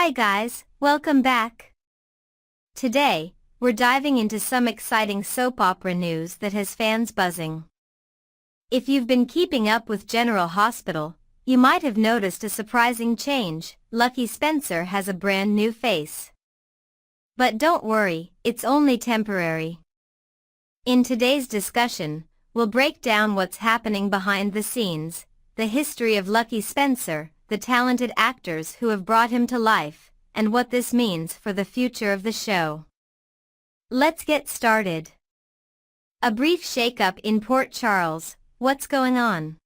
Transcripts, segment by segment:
Hi guys, welcome back. Today, we're diving into some exciting soap opera news that has fans buzzing. If you've been keeping up with General Hospital, you might have noticed a surprising change. Lucky Spencer has a brand new face. But don't worry, it's only temporary. In today's discussion, we'll break down what's happening behind the scenes, the history of Lucky Spencer, the talented actors who have brought him to life, and what this means for the future of the show. Let's get started. A brief shakeup in Port Charles. What's going on?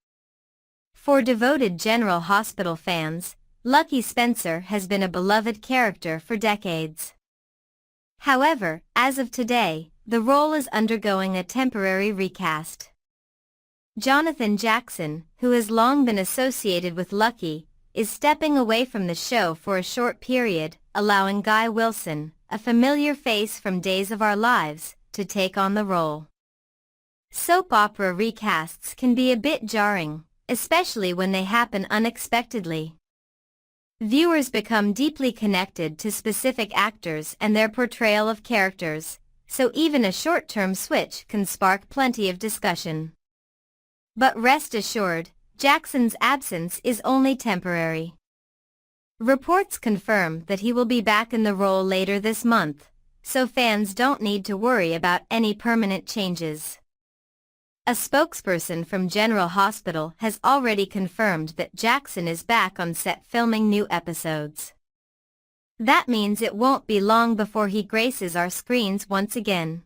For devoted General Hospital fans, Lucky Spencer has been a beloved character for decades. However, as of today, the role is undergoing a temporary recast. Jonathan Jackson, who has long been associated with Lucky, is stepping away from the show for a short period, allowing Guy Wilson, a familiar face from Days of Our Lives, to take on the role. Soap opera recasts can be a bit jarring, especially when they happen unexpectedly. Viewers become deeply connected to specific actors and their portrayal of characters, so even a short-term switch can spark plenty of discussion. But rest assured, Jackson's absence is only temporary. Reports confirm that he will be back in the role later this month, so fans don't need to worry about any permanent changes. A spokesperson from General Hospital has already confirmed that Jackson is back on set filming new episodes. That means it won't be long before he graces our screens once again.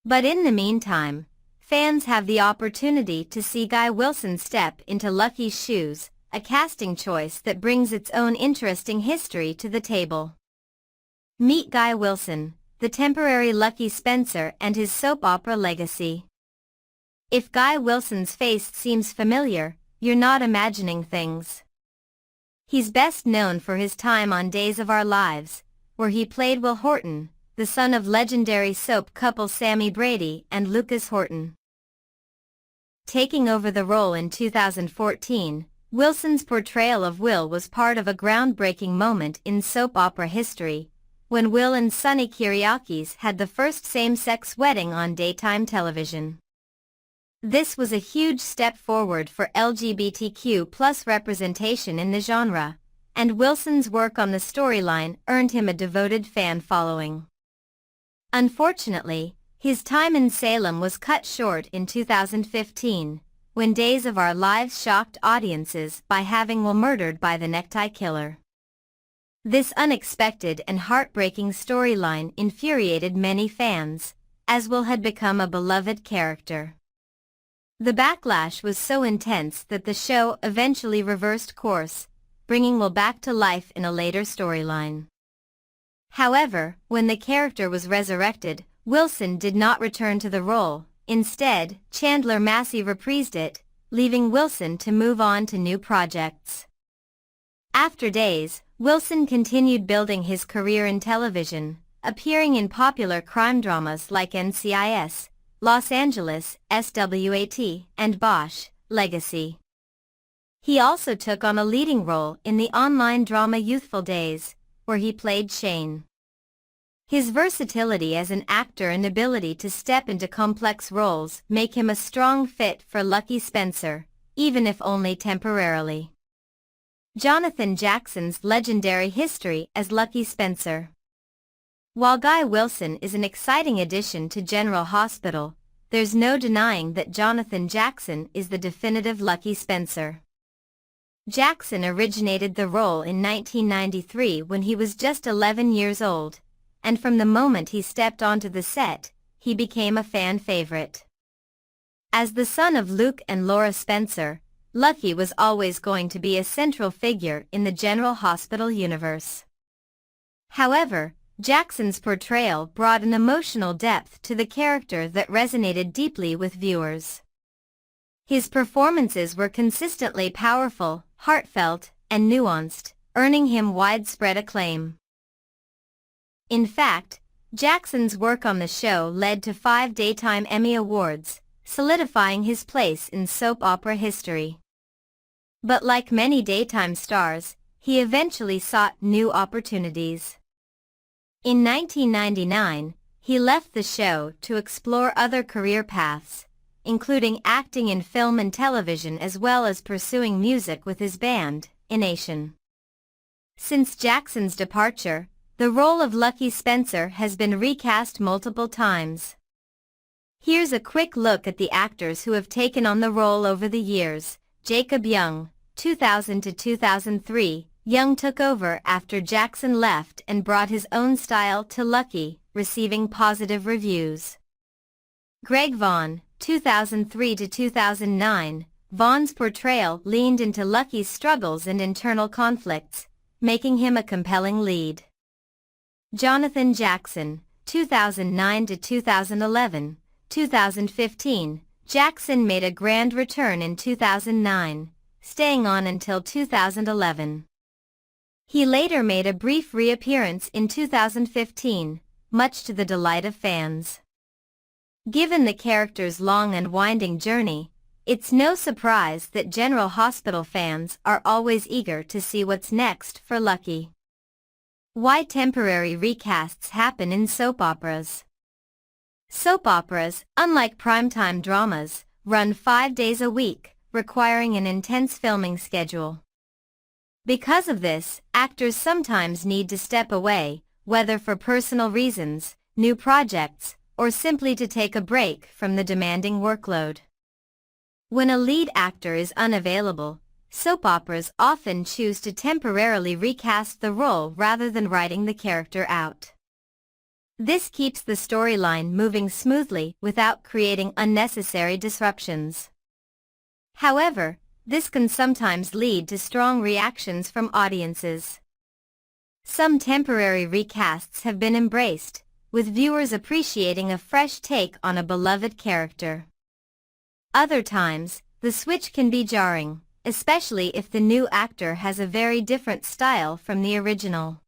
But in the meantime, fans have the opportunity to see Guy Wilson step into Lucky's shoes, a casting choice that brings its own interesting history to the table. Meet Guy Wilson, the temporary Lucky Spencer, and his soap opera legacy. If Guy Wilson's face seems familiar, you're not imagining things. He's best known for his time on Days of Our Lives, where he played Will Horton, the son of legendary soap couple Sammy Brady and Lucas Horton. Taking over the role in 2014, Wilson's portrayal of Will was part of a groundbreaking moment in soap opera history, when Will and Sonny Kyriakis had the first same-sex wedding on daytime television. This was a huge step forward for LGBTQ+ representation in the genre, and Wilson's work on the storyline earned him a devoted fan following. Unfortunately, his time in Salem was cut short in 2015, when Days of Our Lives shocked audiences by having Will murdered by the necktie killer. This unexpected and heartbreaking storyline infuriated many fans, as Will had become a beloved character. The backlash was so intense that the show eventually reversed course, bringing Will back to life in a later storyline. However, when the character was resurrected, Wilson did not return to the role. Instead, Chandler Massey reprised it, leaving Wilson to move on to new projects. After Days, Wilson continued building his career in television, appearing in popular crime dramas like NCIS, Los Angeles, SWAT, and Bosch, Legacy. He also took on a leading role in the online drama Youthful Days, where he played Shane. His versatility as an actor and ability to step into complex roles make him a strong fit for Lucky Spencer, even if only temporarily. Jonathan Jackson's legendary history as Lucky Spencer. While Guy Wilson is an exciting addition to General Hospital, there's no denying that Jonathan Jackson is the definitive Lucky Spencer. Jackson originated the role in 1993 when he was just 11 years old, and from the moment he stepped onto the set, he became a fan favorite. As the son of Luke and Laura Spencer, Lucky was always going to be a central figure in the General Hospital universe. However, Jackson's portrayal brought an emotional depth to the character that resonated deeply with viewers. His performances were consistently powerful, heartfelt, and nuanced, earning him widespread acclaim. In fact, Jackson's work on the show led to 5 Daytime Emmy Awards, solidifying his place in soap opera history. But like many daytime stars, he eventually sought new opportunities. In 1999, he left the show to explore other career paths, including acting in film and television as well as pursuing music with his band, Ination. Since Jackson's departure, the role of Lucky Spencer has been recast multiple times. Here's a quick look at the actors who have taken on the role over the years. Jacob Young, 2000 to 2003, Young took over after Jackson left and brought his own style to Lucky, receiving positive reviews. Greg Vaughn, 2003 to 2009, Vaughn's portrayal leaned into Lucky's struggles and internal conflicts, making him a compelling lead. Jonathan Jackson, 2009 to 2011, 2015, Jackson made a grand return in 2009, staying on until 2011. He later made a brief reappearance in 2015, much to the delight of fans. Given the character's long and winding journey, it's no surprise that General Hospital fans are always eager to see what's next for Lucky. Why temporary recasts happen in soap operas. Soap operas, unlike primetime dramas, run 5 days a week, requiring an intense filming schedule. Because of this, actors sometimes need to step away, whether for personal reasons, new projects, or simply to take a break from the demanding workload. When a lead actor is unavailable, soap operas often choose to temporarily recast the role rather than writing the character out. This keeps the storyline moving smoothly without creating unnecessary disruptions. However, this can sometimes lead to strong reactions from audiences. Some temporary recasts have been embraced, with viewers appreciating a fresh take on a beloved character. Other times, the switch can be jarring, especially if the new actor has a very different style from the original.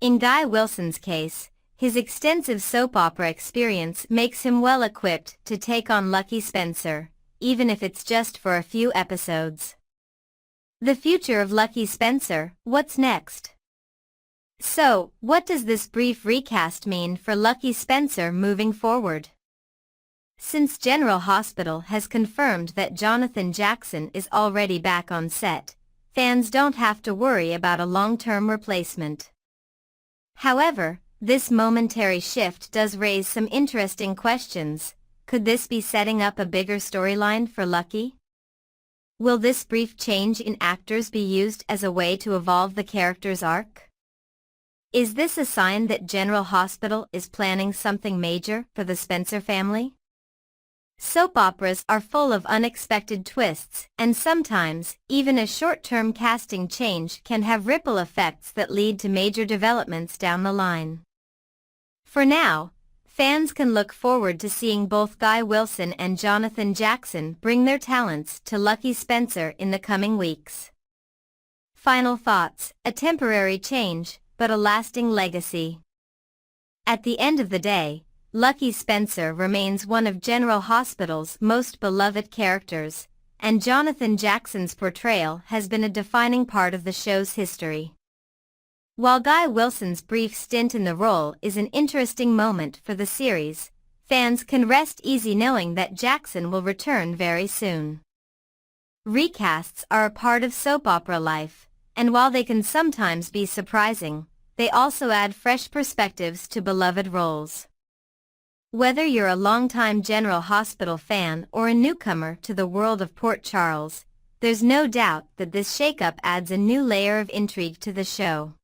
In Guy Wilson's case, his extensive soap opera experience makes him well equipped to take on Lucky Spencer, even if it's just for a few episodes. The future of Lucky Spencer, what's next? So, what does this brief recast mean for Lucky Spencer moving forward? Since General Hospital has confirmed that Jonathan Jackson is already back on set, fans don't have to worry about a long-term replacement. However, this momentary shift does raise some interesting questions. Could this be setting up a bigger storyline for Lucky? Will this brief change in actors be used as a way to evolve the character's arc? Is this a sign that General Hospital is planning something major for the Spencer family? Soap operas are full of unexpected twists, and sometimes, even a short-term casting change can have ripple effects that lead to major developments down the line. For now, fans can look forward to seeing both Guy Wilson and Jonathan Jackson bring their talents to Lucky Spencer in the coming weeks. Final thoughts: a temporary change, but a lasting legacy. At the end of the day, Lucky Spencer remains one of General Hospital's most beloved characters, and Jonathan Jackson's portrayal has been a defining part of the show's history. While Guy Wilson's brief stint in the role is an interesting moment for the series, fans can rest easy knowing that Jackson will return very soon. Recasts are a part of soap opera life, and while they can sometimes be surprising, they also add fresh perspectives to beloved roles. Whether you're a longtime General Hospital fan or a newcomer to the world of Port Charles, there's no doubt that this shakeup adds a new layer of intrigue to the show.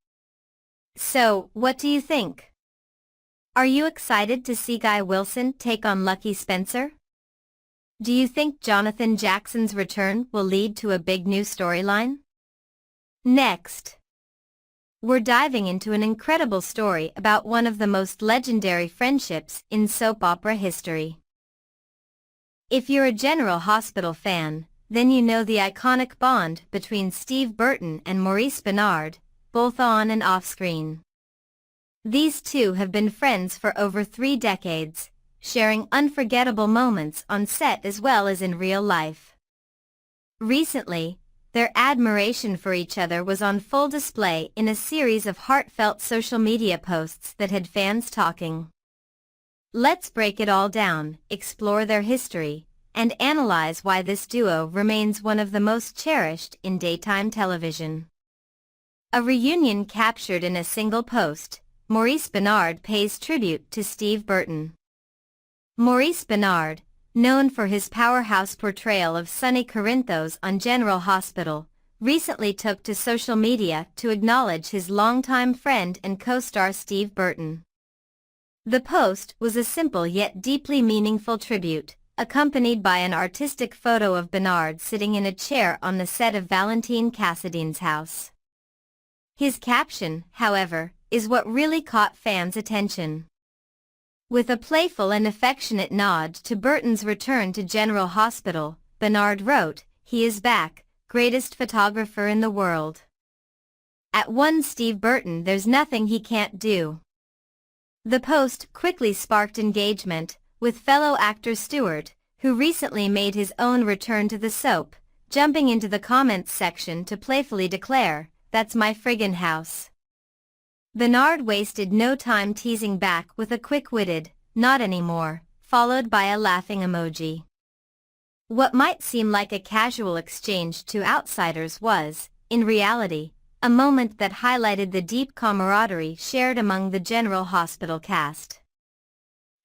So, what do you think? Are you excited to see Guy Wilson take on Lucky Spencer? Do you think Jonathan Jackson's return will lead to a big new storyline? Next, we're diving into an incredible story about one of the most legendary friendships in soap opera history. If you're a General Hospital fan, then you know the iconic bond between Steve Burton and Maurice Benard, both on and off screen. These two have been friends for over 3 decades, sharing unforgettable moments on set as well as in real life. Recently, their admiration for each other was on full display in a series of heartfelt social media posts that had fans talking. Let's break it all down, explore their history, and analyze why this duo remains one of the most cherished in daytime television. A reunion captured in a single post, Maurice Benard pays tribute to Steve Burton. Maurice Benard, known for his powerhouse portrayal of Sonny Corinthos on General Hospital, recently took to social media to acknowledge his longtime friend and co-star Steve Burton. The post was a simple yet deeply meaningful tribute, accompanied by an artistic photo of Benard sitting in a chair on the set of Valentine Cassidy's house. His caption, however, is what really caught fans' attention. With a playful and affectionate nod to Burton's return to General Hospital, Benard wrote, "He is back, greatest photographer in the world. At one Steve Burton, there's nothing he can't do." The post quickly sparked engagement, with fellow actor Stewart, who recently made his own return to the soap, jumping into the comments section to playfully declare, "That's my friggin' house." Benard wasted no time teasing back with a quick-witted, "Not anymore," followed by a laughing emoji. What might seem like a casual exchange to outsiders was, in reality, a moment that highlighted the deep camaraderie shared among the General Hospital cast.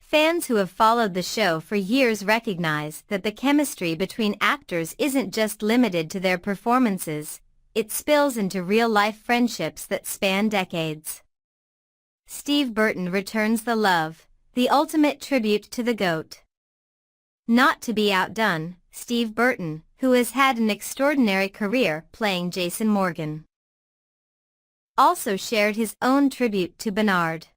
Fans who have followed the show for years recognize that the chemistry between actors isn't just limited to their performances, it spills into real-life friendships that span decades. Steve Burton returns the love, the ultimate tribute to the GOAT. Not to be outdone, Steve Burton, who has had an extraordinary career playing Jason Morgan, also shared his own tribute to Benard.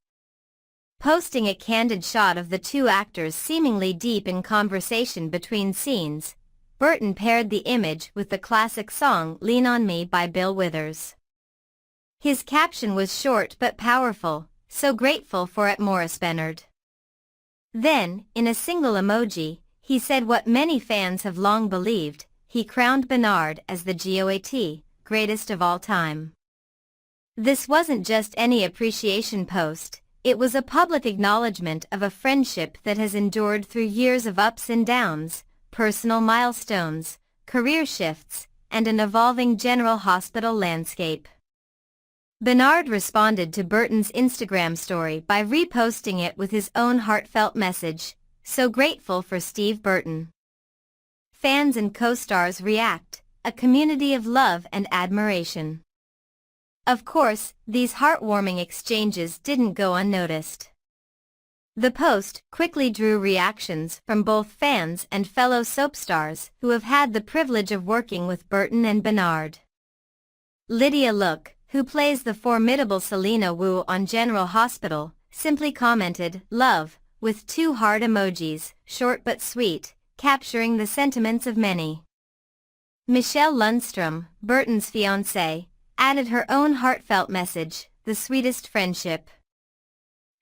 Posting a candid shot of the two actors seemingly deep in conversation between scenes, Burton paired the image with the classic song "Lean on Me" by Bill Withers. His caption was short but powerful, "So grateful for it, Maurice Benard." Then, in a single emoji, he said what many fans have long believed, he crowned Benard as the GOAT, greatest of all time. This wasn't just any appreciation post, it was a public acknowledgement of a friendship that has endured through years of ups and downs, personal milestones, career shifts, and an evolving General Hospital landscape. Benard responded to Burton's Instagram story by reposting it with his own heartfelt message, "So grateful for Steve Burton." Fans and co-stars react, a community of love and admiration. Of course, these heartwarming exchanges didn't go unnoticed. The post quickly drew reactions from both fans and fellow soap stars who have had the privilege of working with Burton and Benard. Lydia Look, who plays the formidable Selena Wu on General Hospital, simply commented, "Love," with two heart emojis, short but sweet, capturing the sentiments of many. Michelle Lundstrom, Burton's fiancée, added her own heartfelt message, "The sweetest friendship."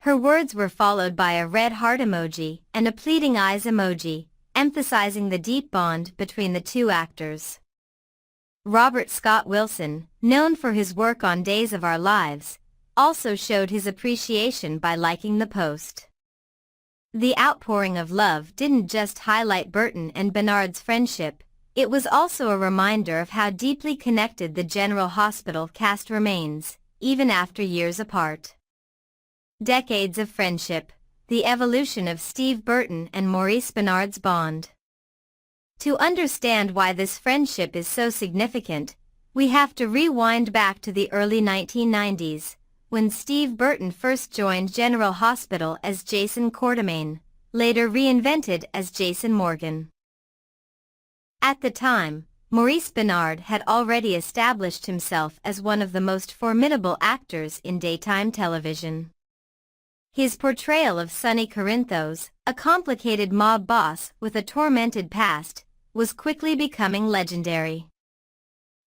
Her words were followed by a red heart emoji and a pleading eyes emoji, emphasizing the deep bond between the two actors. Robert Scott Wilson, known for his work on Days of Our Lives, also showed his appreciation by liking the post. The outpouring of love didn't just highlight Burton and Benard's friendship, it was also a reminder of how deeply connected the General Hospital cast remains, even after years apart. Decades of friendship, the evolution of Steve Burton and Maurice Benard's bond. To understand why this friendship is so significant, we have to rewind back to the early 1990s, when Steve Burton first joined General Hospital as Jason Quartermaine, later reinvented as Jason Morgan. At the time, Maurice Benard had already established himself as one of the most formidable actors in daytime television. His portrayal of Sonny Corinthos, a complicated mob boss with a tormented past, was quickly becoming legendary.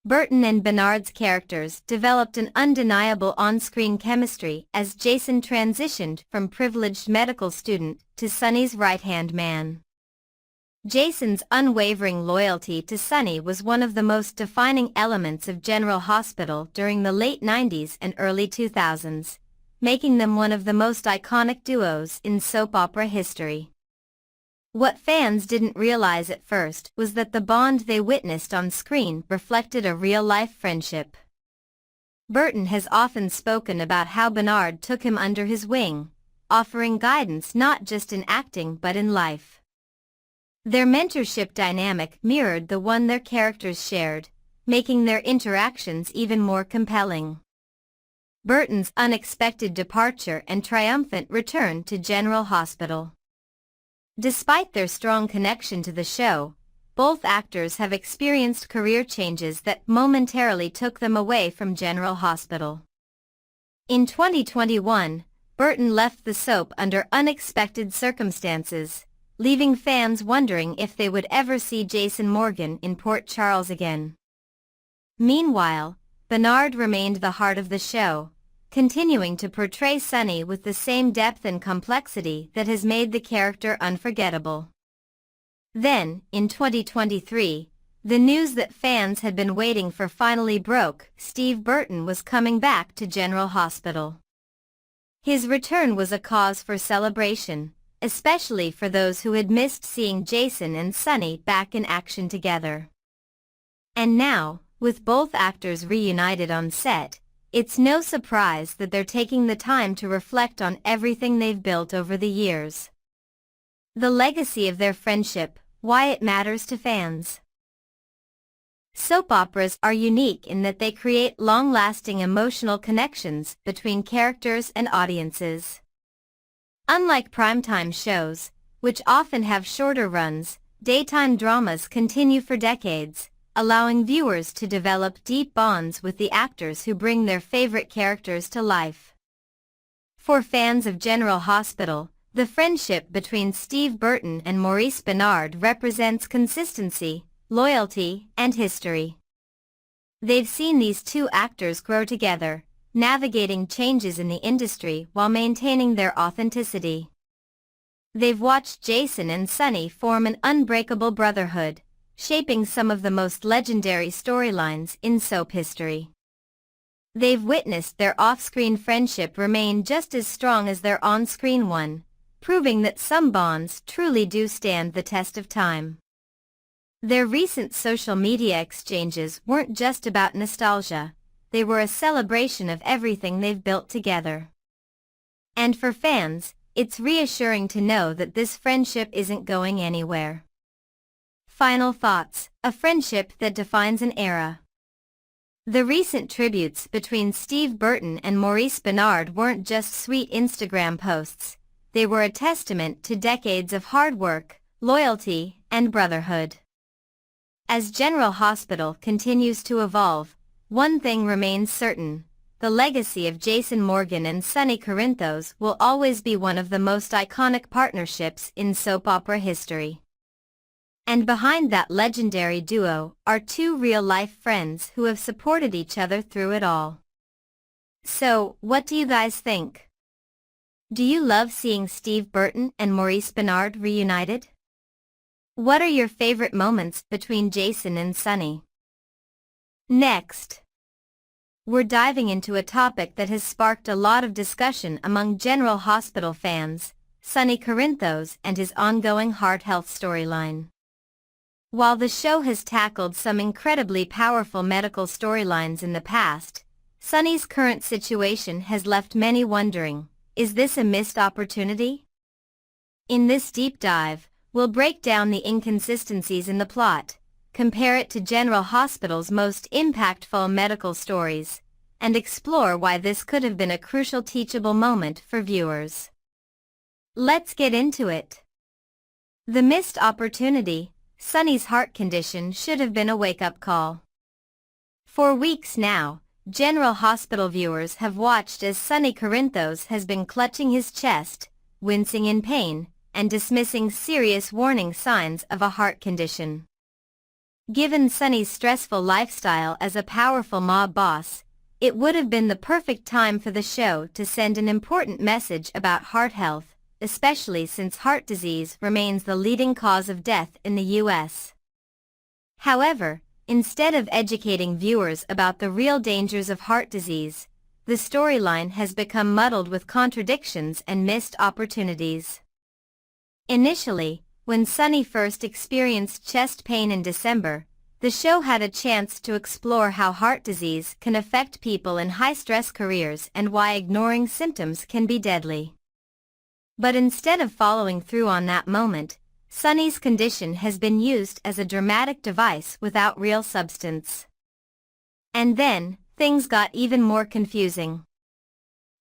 Burton and Benard's characters developed an undeniable on-screen chemistry as Jason transitioned from privileged medical student to Sonny's right-hand man. Jason's unwavering loyalty to Sunny was one of the most defining elements of General Hospital during the late 90s and early 2000s, making them one of the most iconic duos in soap opera history. What fans didn't realize at first was that the bond they witnessed on screen reflected a real-life friendship. Burton has often spoken about how Bernard took him under his wing, offering guidance not just in acting but in life. Their mentorship dynamic mirrored the one their characters shared, making their interactions even more compelling. Burton's unexpected departure and triumphant return to General Hospital. Despite their strong connection to the show, both actors have experienced career changes that momentarily took them away from General Hospital. In 2021, Burton left the soap under unexpected circumstances, leaving fans wondering if they would ever see Jason Morgan in Port Charles again. Meanwhile, Bernard remained the heart of the show, continuing to portray Sunny with the same depth and complexity that has made the character unforgettable. Then, in 2023, the news that fans had been waiting for finally broke. Steve Burton was coming back to General Hospital. His return was a cause for celebration, especially for those who had missed seeing Jason and Sunny back in action together. And now, with both actors reunited on set, it's no surprise that they're taking the time to reflect on everything they've built over the years. The legacy of their friendship, why it matters to fans. Soap operas are unique in that they create long-lasting emotional connections between characters and audiences. Unlike primetime shows, which often have shorter runs, daytime dramas continue for decades, allowing viewers to develop deep bonds with the actors who bring their favorite characters to life. For fans of General Hospital, the friendship between Steve Burton and Maurice Benard represents consistency, loyalty, and history. They've seen these two actors grow together, navigating changes in the industry while maintaining their authenticity. They've watched Jason and Sunny form an unbreakable brotherhood, shaping some of the most legendary storylines in soap history. They've witnessed their off-screen friendship remain just as strong as their on-screen one, proving that some bonds truly do stand the test of time. Their recent social media exchanges weren't just about nostalgia. They were a celebration of everything they've built together. And for fans, it's reassuring to know that this friendship isn't going anywhere. Final thoughts, a friendship that defines an era. The recent tributes between Steve Burton and Maurice Benard weren't just sweet Instagram posts. They were a testament to decades of hard work, loyalty, and brotherhood. As General Hospital continues to evolve, one thing remains certain: the legacy of Jason Morgan and Sunny Corinthos will always be one of the most iconic partnerships in soap opera history. And behind that legendary duo are two real-life friends who have supported each other through it all. So, what do you guys think? Do you love seeing Steve Burton and Maurice Benard reunited? What are your favorite moments between Jason and Sunny? Next, we're diving into a topic that has sparked a lot of discussion among General Hospital fans: Sunny Corinthos and his ongoing heart health storyline. While the show has tackled some incredibly powerful medical storylines in the past, Sunny's current situation has left many wondering, is this a missed opportunity? In this deep dive, we'll break down the inconsistencies in the plot, compare it to General Hospital's most impactful medical stories, and explore why this could have been a crucial teachable moment for viewers. Let's get into it. The missed opportunity. Sunny's heart condition should have been a wake-up call. For weeks now, General Hospital viewers have watched as Sunny Corinthos has been clutching his chest, wincing in pain, and dismissing serious warning signs of a heart condition. Given Sunny's stressful lifestyle as a powerful mob boss, it would have been the perfect time for the show to send an important message about heart health, especially since heart disease remains the leading cause of death in the U.S. However, instead of educating viewers about the real dangers of heart disease, the storyline has become muddled with contradictions and missed opportunities. Initially, when Sunny first experienced chest pain in December, the show had a chance to explore how heart disease can affect people in high-stress careers and why ignoring symptoms can be deadly. But instead of following through on that moment, Sunny's condition has been used as a dramatic device without real substance. And then, things got even more confusing.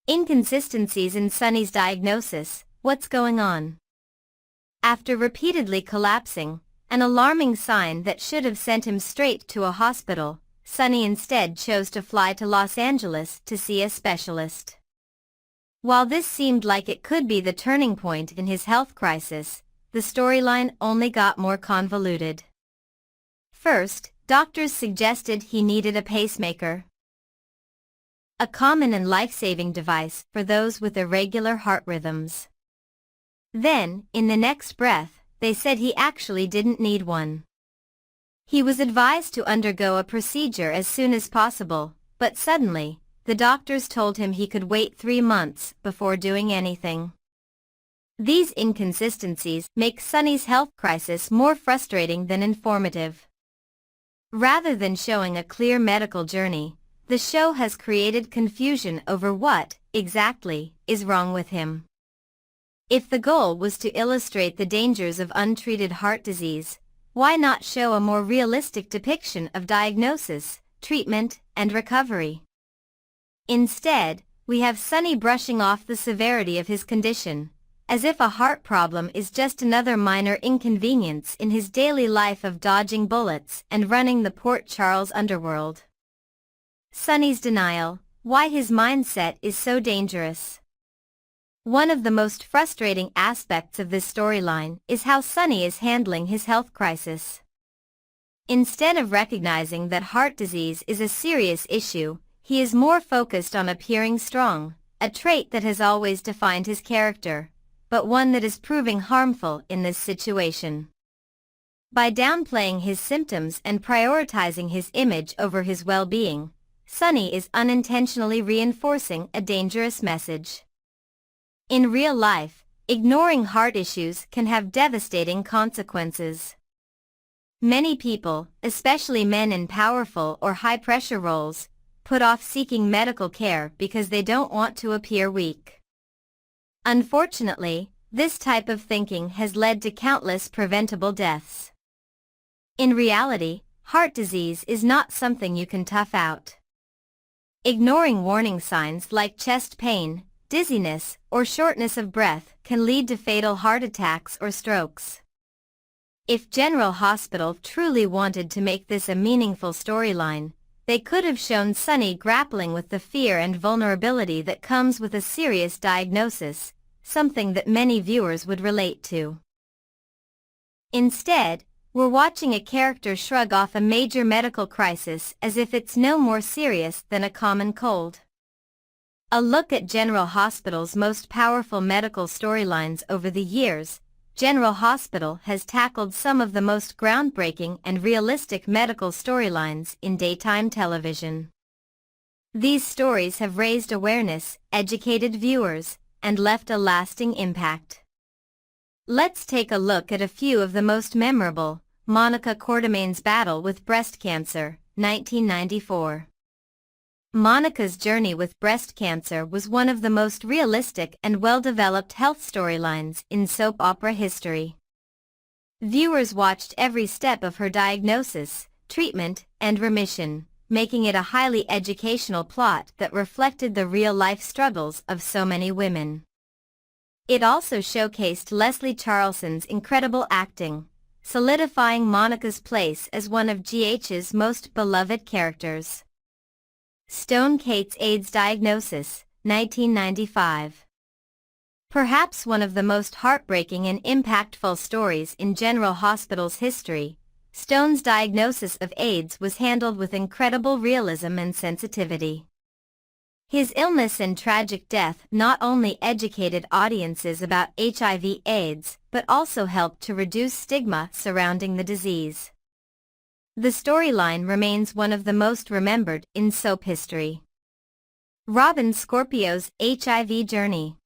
Inconsistencies in Sunny's diagnosis. What's going on? After repeatedly collapsing, an alarming sign that should have sent him straight to a hospital, Sunny instead chose to fly to Los Angeles to see a specialist. While this seemed like it could be the turning point in his health crisis, the storyline only got more convoluted. First, doctors suggested he needed a pacemaker, a common and life-saving device for those with irregular heart rhythms. Then, in the next breath, they said he actually didn't need one. He was advised to undergo a procedure as soon as possible, but suddenly, the doctors told him he could wait 3 months before doing anything. These inconsistencies make Sunny's health crisis more frustrating than informative. Rather than showing a clear medical journey, the show has created confusion over what, exactly, is wrong with him. If the goal was to illustrate the dangers of untreated heart disease, why not show a more realistic depiction of diagnosis, treatment, and recovery? Instead, we have Sunny brushing off the severity of his condition, as if a heart problem is just another minor inconvenience in his daily life of dodging bullets and running the Port Charles underworld. Sunny's denial, why his mindset is so dangerous. One of the most frustrating aspects of this storyline is how Sunny is handling his health crisis. Instead of recognizing that heart disease is a serious issue, he is more focused on appearing strong, a trait that has always defined his character, but one that is proving harmful in this situation. By downplaying his symptoms and prioritizing his image over his well-being, Sunny is unintentionally reinforcing a dangerous message. In real life, ignoring heart issues can have devastating consequences. Many people, especially men in powerful or high-pressure roles, put off seeking medical care because they don't want to appear weak. Unfortunately, this type of thinking has led to countless preventable deaths. In reality, heart disease is not something you can tough out. Ignoring warning signs like chest pain, dizziness, or shortness of breath can lead to fatal heart attacks or strokes. If General Hospital truly wanted to make this a meaningful storyline, they could have shown Sunny grappling with the fear and vulnerability that comes with a serious diagnosis, something that many viewers would relate to. Instead, we're watching a character shrug off a major medical crisis as if it's no more serious than a common cold. A look at General Hospital's most powerful medical storylines over the years. General Hospital has tackled some of the most groundbreaking and realistic medical storylines in daytime television. These stories have raised awareness, educated viewers, and left a lasting impact. Let's take a look at a few of the most memorable. Monica Quartermaine's battle with breast cancer, 1994. Monica's journey with breast cancer was one of the most realistic and well-developed health storylines in soap opera history. Viewers watched every step of her diagnosis, treatment, and remission, making it a highly educational plot that reflected the real-life struggles of so many women. It also showcased Leslie Charleson's incredible acting, solidifying Monica's place as one of GH's most beloved characters. Stone Kate's AIDS diagnosis, 1995. Perhaps one of the most heartbreaking and impactful stories in General Hospital's history, Stone's diagnosis of AIDS was handled with incredible realism and sensitivity. His illness and tragic death not only educated audiences about HIV/AIDS, but also helped to reduce stigma surrounding the disease. The storyline remains one of the most remembered in soap history. Robin Scorpio's HIV journey.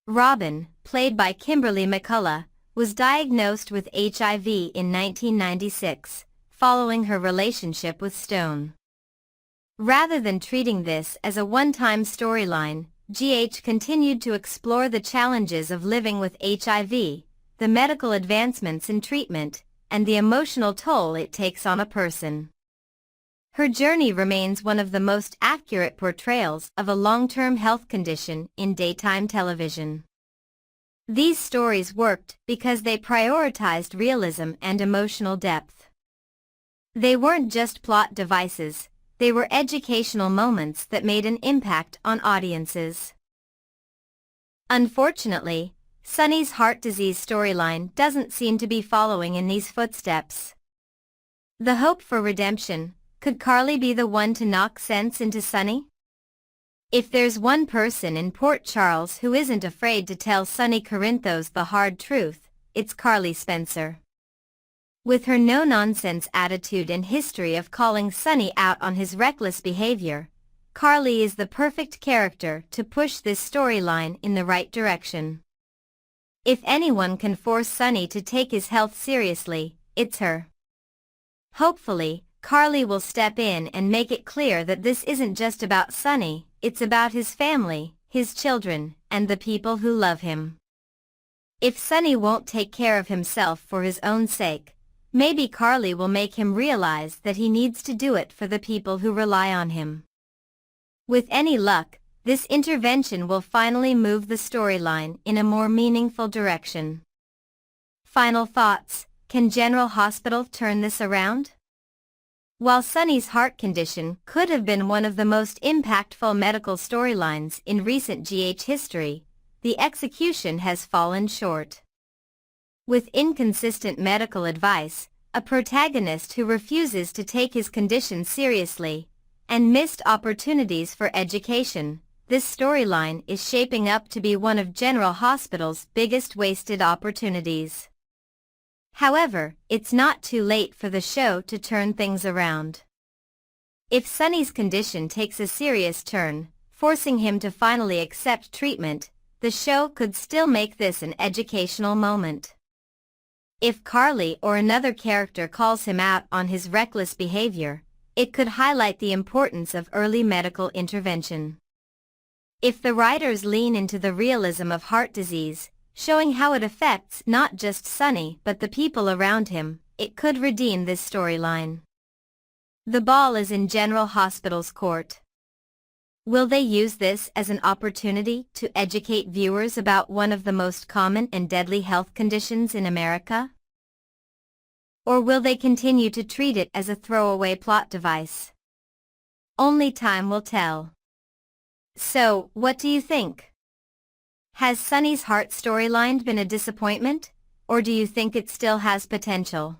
Robin, played by Kimberly McCullough, was diagnosed with HIV in 1996, following her relationship with Stone. Rather than treating this as a one-time storyline, GH continued to explore the challenges of living with HIV, the medical advancements in treatment, and the emotional toll it takes on a person. Her journey remains one of the most accurate portrayals of a long-term health condition in daytime television. These stories worked because they prioritized realism and emotional depth. They weren't just plot devices, they were educational moments that made an impact on audiences. Unfortunately, Sunny's heart disease storyline doesn't seem to be following in these footsteps. The hope for redemption: could Carly be the one to knock sense into Sunny? If there's one person in Port Charles who isn't afraid to tell Sunny Corinthos the hard truth, it's Carly Spencer. With her no-nonsense attitude and history of calling Sunny out on his reckless behavior, Carly is the perfect character to push this storyline in the right direction. If anyone can force Sunny to take his health seriously, it's her. Hopefully, Carly will step in and make it clear that this isn't just about Sunny, it's about his family, his children, and the people who love him. If Sunny won't take care of himself for his own sake, maybe Carly will make him realize that he needs to do it for the people who rely on him. With any luck, this intervention will finally move the storyline in a more meaningful direction. Final thoughts: can General Hospital turn this around? While Sunny's heart condition could have been one of the most impactful medical storylines in recent GH history, the execution has fallen short. With inconsistent medical advice, a protagonist who refuses to take his condition seriously, and missed opportunities for education, this storyline is shaping up to be one of General Hospital's biggest wasted opportunities. However, it's not too late for the show to turn things around. If Sunny's condition takes a serious turn, forcing him to finally accept treatment, the show could still make this an educational moment. If Carly or another character calls him out on his reckless behavior, it could highlight the importance of early medical intervention. If the writers lean into the realism of heart disease, showing how it affects not just Sunny but the people around him, it could redeem this storyline. The ball is in General Hospital's court. Will they use this as an opportunity to educate viewers about one of the most common and deadly health conditions in America? Or will they continue to treat it as a throwaway plot device? Only time will tell. So, what do you think? Has Sunny's heart storyline been a disappointment, or do you think it still has potential?